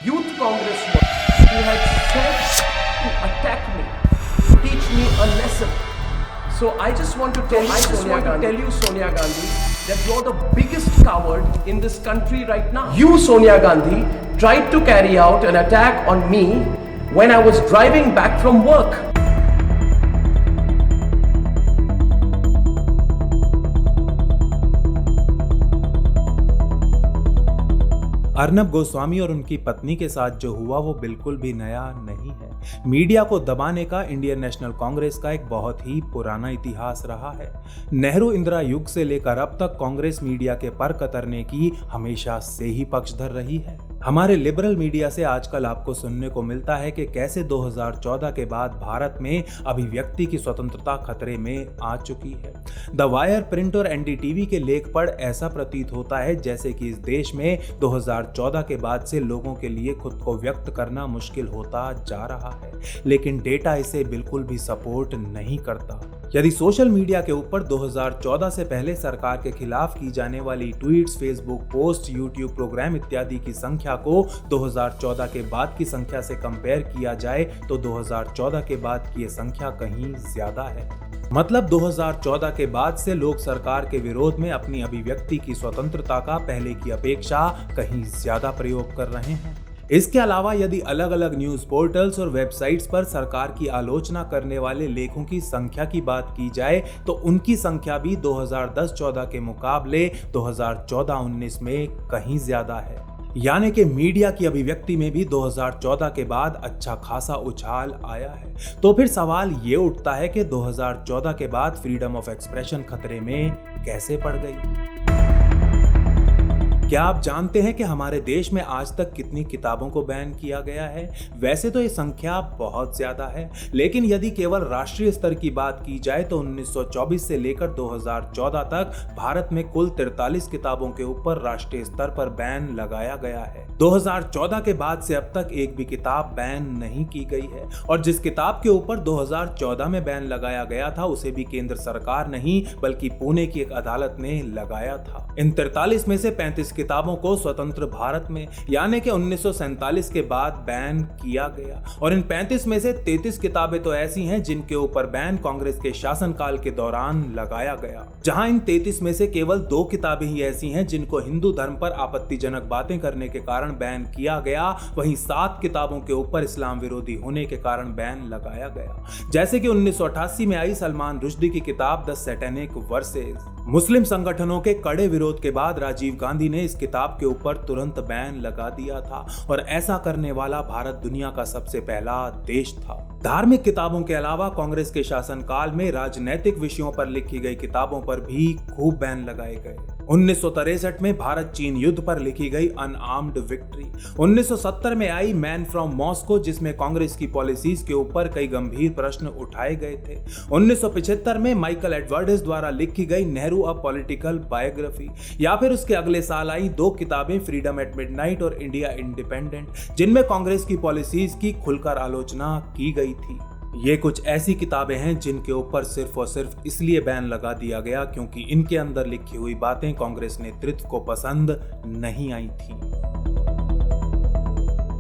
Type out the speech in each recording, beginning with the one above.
youth congressman who had said to attack me, to teach me a lesson. So I just want to tell you, Sonia Gandhi, that you're the biggest coward in this country right now. You, Sonia Gandhi, tried to carry out an attack on me when I was driving back from work. Arnab Goswami और उनकी पत्नी के साथ जो हुआ वो बिल्कुल भी नया नहीं है। मीडिया को दबाने का इंडियन नेशनल कांग्रेस का एक बहुत ही पुराना इतिहास रहा है। नेहरू इंदिरा युग से लेकर अब तक कांग्रेस मीडिया के पर कतरने की हमेशा से ही पक्षधर रही है। हमारे लिबरल मीडिया से आजकल आपको सुनने को मिलता है कि कैसे 2014 के बाद भारत में अभिव्यक्ति की स्वतंत्रता खतरे में आ चुकी है। द वायर, प्रिंट और एनडीटीवी के लेख पढ़ ऐसा प्रतीत होता है जैसे कि इस देश में 2014 के बाद से लोगों के लिए खुद को व्यक्त करना मुश्किल होता जा रहा है, लेकिन डेटा इसे बिल्कुल भी सपोर्ट नहीं करता। यदि सोशल मीडिया के ऊपर 2014 से पहले सरकार के खिलाफ की जाने वाली tweets, Facebook post, YouTube program इत्यादि की संख्या को 2014 के बाद की संख्या से कंपेयर किया जाए तो 2014 के बाद की ये संख्या कहीं ज्यादा है। मतलब 2014 के बाद से लोग सरकार के विरोध में अपनी अभिव्यक्ति की स्वतंत्रता का पहले की अपेक्षा कहीं ज्यादा प्रयोग कर रहे हैं। इसके अलावा यदि अलग अलग न्यूज पोर्टल्स और वेबसाइट्स पर सरकार की आलोचना करने वाले लेखों की संख्या की बात की जाए तो उनकी संख्या भी 2010-14 के मुकाबले 2014-19 में कहीं ज्यादा है। यानी कि मीडिया की अभिव्यक्ति में भी 2014 के बाद अच्छा खासा उछाल आया है। तो फिर सवाल ये उठता है कि 2014 के बाद फ्रीडम ऑफ एक्सप्रेशन खतरे में कैसे पड़ गई? क्या आप जानते हैं कि हमारे देश में आज तक कितनी किताबों को बैन किया गया है? वैसे तो ये संख्या बहुत ज्यादा है, लेकिन यदि केवल राष्ट्रीय स्तर की बात की जाए तो 1924 से लेकर 2014 तक भारत में कुल 43 किताबों के ऊपर राष्ट्रीय स्तर पर बैन लगाया गया है। 2014 के बाद से अब तक एक भी किताब बैन नहीं की गई है, और जिस किताब के ऊपर 2014 में बैन लगाया गया था उसे भी केंद्र सरकार नहीं बल्कि पुणे की एक अदालत ने लगाया था। इन 43 में से 35 किताबों को स्वतंत्र भारत में यानी कि 1947 के बाद बैन किया गया, और इन 35 में से 33 किताबें तो ऐसी हैं जिनके ऊपर बैन कांग्रेस के शासनकाल के दौरान लगाया गया। जहां इन 33 में से केवल 2 किताबें ही ऐसी हैं जिनको हिंदू धर्म पर आपत्तिजनक बातें करने के कारण बैन किया गया, वहीं 7 किताबों के ऊपर इस्लाम विरोधी होने के कारण बैन लगाया गया। जैसे कि 1988 में आई सलमान रुश्दी की किताब द सैटेनिक वर्सेस। मुस्लिम संगठनों के कड़े विरोध के बाद राजीव गांधी ने इस किताब के ऊपर तुरंत बैन लगा दिया था, और ऐसा करने वाला भारत दुनिया का सबसे पहला देश था। धार्मिक किताबों के अलावा कांग्रेस के शासनकाल में राजनैतिक विषयों पर लिखी गई किताबों पर भी खूब बैन लगाए गए। 1963 में भारत चीन युद्ध पर लिखी गई अनआर्म्ड विक्ट्री, 1970 में आई मैन फ्रॉम मॉस्को जिसमें कांग्रेस की पॉलिसीज के ऊपर कई गंभीर प्रश्न उठाए गए थे, 1975 में माइकल एडवर्ड्स द्वारा लिखी गई नेहरू अ पॉलिटिकल बायोग्राफी, या फिर उसके अगले साल आई 2 किताबें फ्रीडम एट मिडनाइट और इंडिया इंडिपेंडेंट जिनमें कांग्रेस की पॉलिसीज की खुलकर आलोचना की गई थी। ये कुछ ऐसी किताबें हैं जिनके ऊपर सिर्फ और सिर्फ इसलिए बैन लगा दिया गया क्योंकि इनके अंदर लिखी हुई बातें कांग्रेस नेतृत्व को पसंद नहीं आई थी।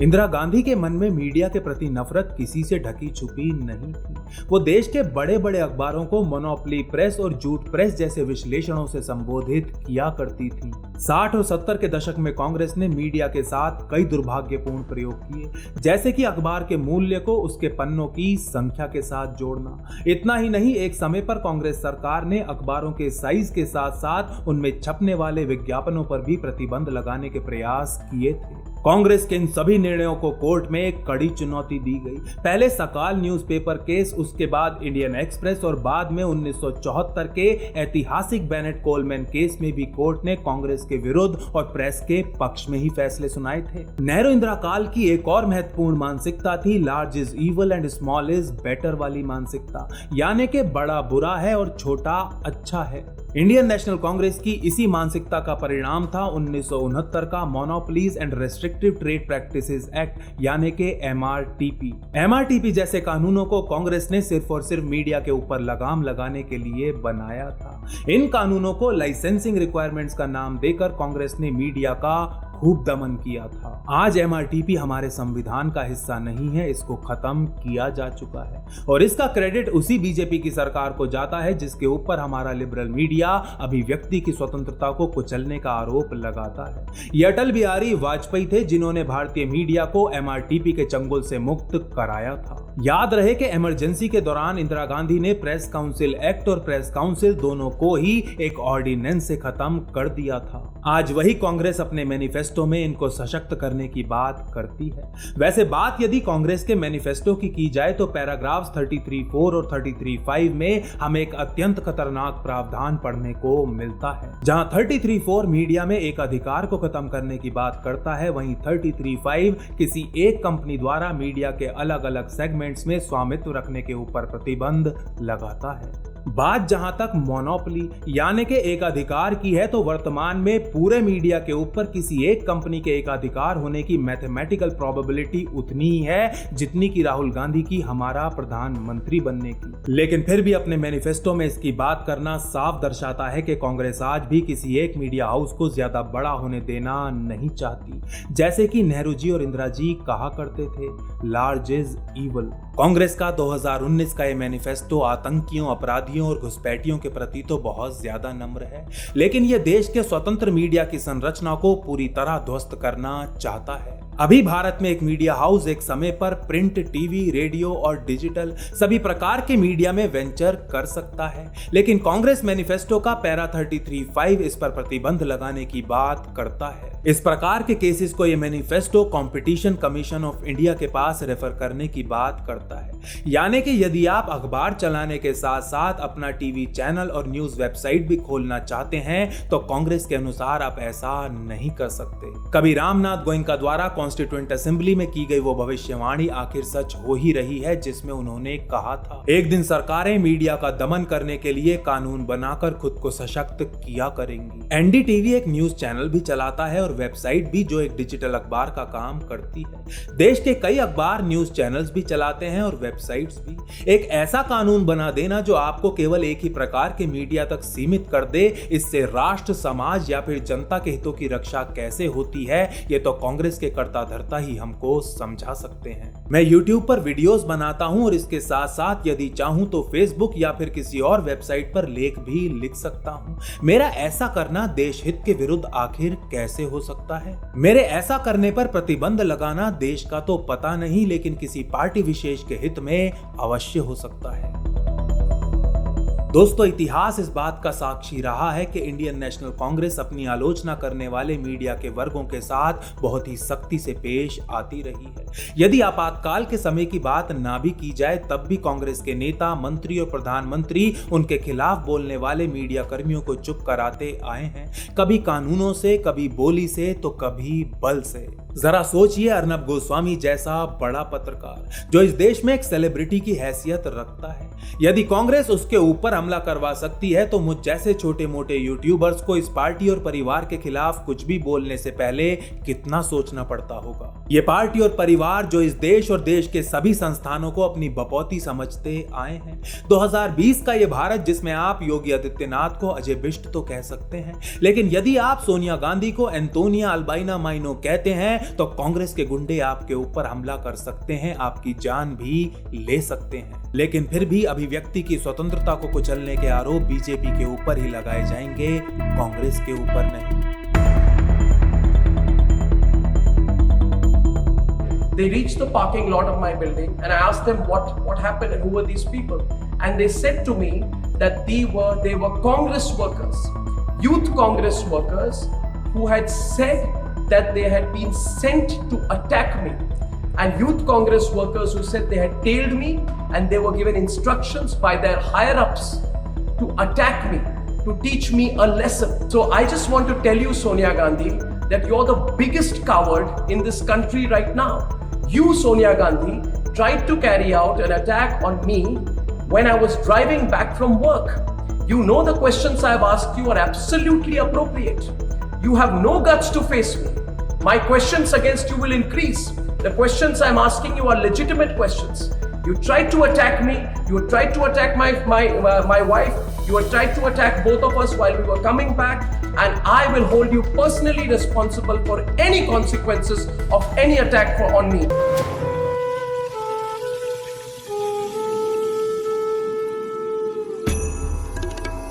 इंदिरा गांधी के मन में मीडिया के प्रति नफरत किसी से ढकी छुपी नहीं थी। वो देश के बड़े बड़े अखबारों को मोनोपोली प्रेस और झूठ प्रेस जैसे विश्लेषणों से संबोधित किया करती थी। 60 और 70 के दशक में कांग्रेस ने मीडिया के साथ कई दुर्भाग्यपूर्ण प्रयोग किए, जैसे कि अखबार के मूल्य को उसके पन्नों की संख्या के साथ जोड़ना। इतना ही नहीं, एक समय पर कांग्रेस सरकार ने अखबारों के साइज के साथ साथ उनमें छपने वाले विज्ञापनों पर भी प्रतिबंध लगाने के प्रयास किए थे। कांग्रेस के इन सभी निर्णयों को कोर्ट में एक कड़ी चुनौती दी गई। पहले सकाल न्यूज़पेपर केस, उसके बाद इंडियन एक्सप्रेस और बाद में 1974 के ऐतिहासिक बेनेट कोलमैन केस में भी कोर्ट ने कांग्रेस के विरुद्ध और प्रेस के पक्ष में ही फैसले सुनाए थे। नेहरू इंदिरा काल की एक और महत्वपूर्ण मानसिकता थी large is evil and small is better वाली मानसिकता, यानी कि बड़ा बुरा है और छोटा अच्छा है। इंडियन नेशनल कांग्रेस की इसी मानसिकता का परिणाम था 1969 का monopolies and restrictive trade practices act यानी कि एमआरटीपी। एमआरटीपी जैसे कानूनों को कांग्रेस ने सिर्फ और सिर्फ मीडिया के ऊपर लगाम लगाने के लिए बनाया था। इन कानूनों को लाइसेंसिंग रिक्वायरमेंट्स का नाम देकर कांग्रेस ने मीडिया का खूब दमन किया था। आज MRTP हमारे संविधान का हिस्सा नहीं है, इसको खत्म किया जा चुका है और इसका क्रेडिट उसी बीजेपी की सरकार को जाता है जिसके ऊपर हमारा लिबरल मीडिया अभिव्यक्ति की स्वतंत्रता को कुचलने का आरोप लगाता है। ये अटल बिहारी वाजपेयी थे जिन्होंने भारतीय मीडिया को MRTP के चंगुल से मुक्त कराया था। याद रहे कि इमरजेंसी के दौरान इंदिरा गांधी ने प्रेस काउंसिल एक्ट और प्रेस काउंसिल दोनों को ही एक ऑर्डिनेंस से खत्म कर दिया था। आज वही कांग्रेस अपने मैनिफेस्टो में इनको सशक्त करने की बात करती है। वैसे बात यदि कांग्रेस के मैनिफेस्टो की जाए तो पैराग्राफ्स 33.4 और 33.5 में हमें एक अत्यंत खतरनाक प्रावधान पढ़ने को मिलता है। जहां 33.4 मीडिया में एक अधिकार को खत्म करने की बात करता है, वहीं 33.5 किसी एक कंपनी द्वारा मीडिया के अलग अलग सेगमेंट्स में स्वामित्व रखने के ऊपर प्रतिबंध लगाता है। बात जहां तक मोनोपोली यानी कि एक अधिकार की है तो वर्तमान में पूरे मीडिया के ऊपर किसी एक कंपनी के एकाधिकार होने की मैथमेटिकल प्रोबेबिलिटी उतनी ही है जितनी की राहुल गांधी की हमारा प्रधानमंत्री बनने की। लेकिन फिर भी अपने मैनिफेस्टो में इसकी बात करना साफ दर्शाता है कि कांग्रेस आज भी किसी एक मीडिया हाउस को ज्यादा बड़ा होने देना नहीं चाहती। जैसे कि नेहरू जी और इंदिरा जी कहा करते थे, लार्ज इज इवल। कांग्रेस का 2019 का ये मैनिफेस्टो आतंकियों, अपराधियों और घुसपैठियों के प्रति तो बहुत ज्यादा नम्र है, लेकिन यह देश के स्वतंत्र मीडिया की संरचना को पूरी तरह ध्वस्त करना चाहता है। अभी भारत में एक मीडिया हाउस एक समय पर प्रिंट, टीवी, रेडियो और डिजिटल सभी प्रकार के मीडिया में वेंचर कर सकता है, लेकिन कांग्रेस मैनिफेस्टो का पैरा 33.5 इस पर प्रतिबंध लगाने की बात करता है। इस प्रकार के केसेस को यह manifesto competition commission of India के पास रेफर करने की बात करता है। यानी कि यदि आप अखबार चलाने के साथ साथ अपना टीवी चैनल और न्यूज वेबसाइट भी खोलना चाहते हैं तो कांग्रेस के अनुसार आप ऐसा नहीं कर सकते। कभी रामनाथ गोयनका द्वारा कॉन्स्टिट्यूएंट असेंबली में की गई वो भविष्यवाणी आखिर सच हो ही रही है, जिसमें उन्होंने कहा था, एक दिन सरकारें मीडिया का दमन करने के लिए कानून बनाकर खुद को सशक्त किया करेंगी। NDTV एक न्यूज चैनल भी चलाता है और वेबसाइट भी जो एक डिजिटल अखबार का काम करती है। देश के कई अखबार, न्यूज चैनल्स भी चलाते हैं और वेबसाइट्स भी। एक ऐसा कानून बना देना जो आपको केवल एक ही प्रकार के मीडिया तक सीमित कर दे, इससे राष्ट्र, समाज या फिर जनता के हितों की रक्षा कैसे होती है, ये तो कांग्रेस के कर्ता धर्ता ही हमको समझा सकते हैं। मैं YouTube पर वीडियोस बनाता हूं और इसके साथ साथ यदि चाहूं तो Facebook या फिर किसी और वेबसाइट पर लेख भी लिख सकता हूं। मेरा ऐसा करना देश हित के विरुद्ध आखिर कैसे हो सकता है? मेरे ऐसा करने पर प्रतिबंध लगाना देश का तो पता नहीं, लेकिन किसी पार्टी विशेष के हित में अवश्य हो सकता है। दोस्तों, इतिहास इस बात का साक्षी रहा है कि इंडियन नेशनल कांग्रेस अपनी आलोचना करने वाले मीडिया के वर्गों के साथ बहुत ही सख्ती से पेश आती रही है। यदि आपातकाल के समय की बात ना भी की जाए तब भी कांग्रेस के नेता, मंत्री और प्रधानमंत्री उनके खिलाफ बोलने वाले मीडिया कर्मियों को चुप कराते आए हैं, कभी कानूनों से, कभी बोली से तो कभी बल से। जरा सोचिए, अर्नब गोस्वामी जैसा बड़ा पत्रकार जो इस देश में एक सेलिब्रिटी की हैसियत रखता है, यदि कांग्रेस उसके ऊपर हमला करवा सकती है तो मुझ जैसे छोटे मोटे यूट्यूबर्स को इस पार्टी और परिवार के खिलाफ कुछ भी बोलने से पहले कितना सोचना पड़ता होगा। ये पार्टी और परिवार जो इस देश और देश के सभी संस्थानों को अपनी बपौती समझते आए हैं। 2020 का ये भारत जिसमें आप योगी आदित्यनाथ को अजय बिष्ट तो कह सकते हैं, लेकिन यदि आप सोनिया गांधी को एंटोनिया अल्बाइना माइनो कहते हैं तो कांग्रेस के गुंडे आपके ऊपर हमला कर सकते हैं, आपकी जान भी ले सकते हैं। लेकिन फिर भी अभिव्यक्ति की स्वतंत्रता को कुचलने के आरोप बीजेपी के ऊपर ही लगाए जाएंगे, कांग्रेस के ऊपर नहीं। They reached the parking lot of my building and I asked them what happened and who were these people, and they said to me that they were Congress workers, youth Congress workers who had said that they had been sent to attack me, and youth Congress workers who said they had tailed me and they were given instructions by their higher ups to attack me, to teach me a lesson. So I just want to tell you, Sonia Gandhi, that you're the biggest coward in this country right now. You, Sonia Gandhi, tried to carry out an attack on me when I was driving back from work. You know the questions I've asked you are absolutely appropriate. You have no guts to face me. My questions against you will increase. The questions I'm asking you are legitimate questions. You tried to attack me. You tried to attack my wife. You had tried to attack both of us while we were coming back, and I will hold you personally responsible for any consequences of any attack on me.